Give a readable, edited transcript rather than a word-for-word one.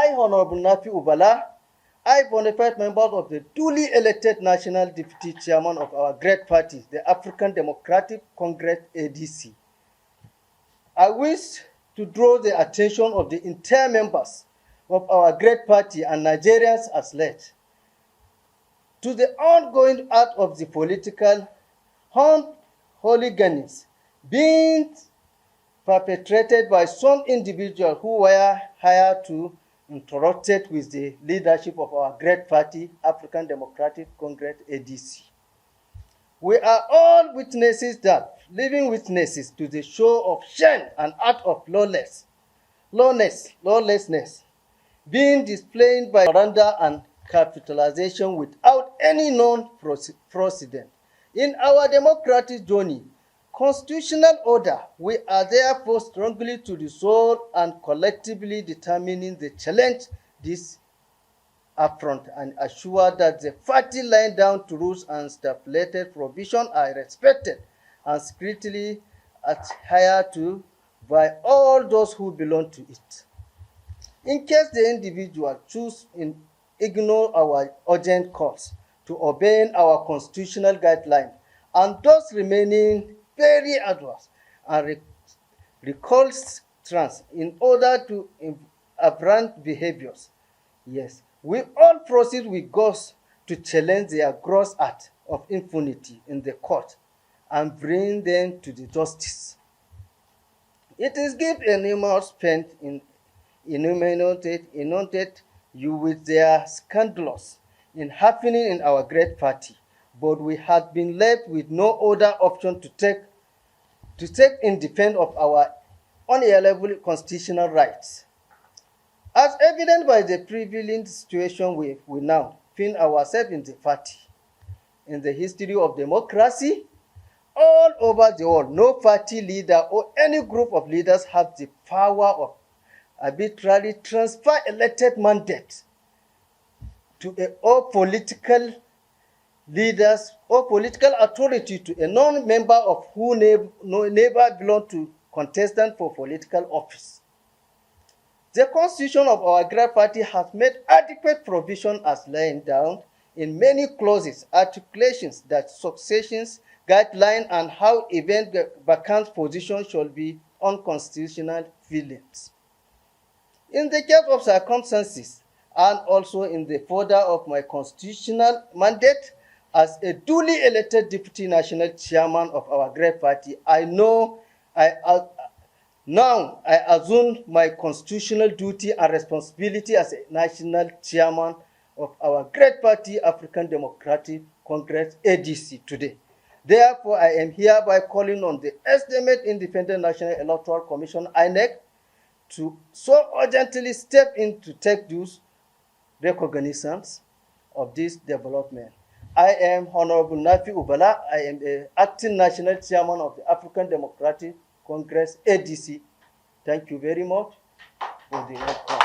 I, Honorable Nafi Ubala, I, bona fide members of the duly elected National Deputy Chairman of our great party, the African Democratic Congress ADC, I wish to draw the attention of the entire members of our great party and Nigerians as late to the ongoing art of the political hooligans being perpetrated by some individuals who were hired to interrupt with the leadership of our great party, African Democratic Congress ADC. We are all witnesses living witnesses to the show of shame and act of lawlessness being displayed by surrender and capitalization without any known precedent. In our democratic journey, constitutional order, we are therefore strongly to resolve and collectively determining the challenge this affront and assure that the party laying down to rules and stipulated provisions are respected and strictly adhered to by all those who belong to it. In case the individual choose to ignore our urgent calls to obey our constitutional guidelines and thus remaining very adverse and recalcitrant in order to aberrant behaviors, yes, we all proceed with goals to challenge their gross act of impunity in the court and bring them to the justice. It is give enormous pain in inundated you with their scandalous in happening in our great party, but we had been left with no other option to take in defense of our unalienable constitutional rights. As evident by the prevailing situation we now find ourselves in the party. In the history of democracy, all over the world, no party leader or any group of leaders have the power of arbitrarily transfer elected mandate to all political leaders or political authority to a non-member of who never belong to contestant for political office. The constitution of our great party has made adequate provision as laying down in many clauses, articulations that successions, guidelines, and how event vacant position shall be unconstitutional feelings. In the case of circumstances, and also in the further of my constitutional mandate as a duly elected deputy national chairman of our great party, I assume my constitutional duty and responsibility as a national chairman of our great party, African Democratic Congress, ADC, today. Therefore, I am hereby calling on the esteemed Independent National Electoral Commission, INEC, to so urgently step in to take those recognitions of this development. I am Honorable Nafi Ubala. I am the acting national chairman of the African Democratic Congress, ADC. Thank you very much for the welcome.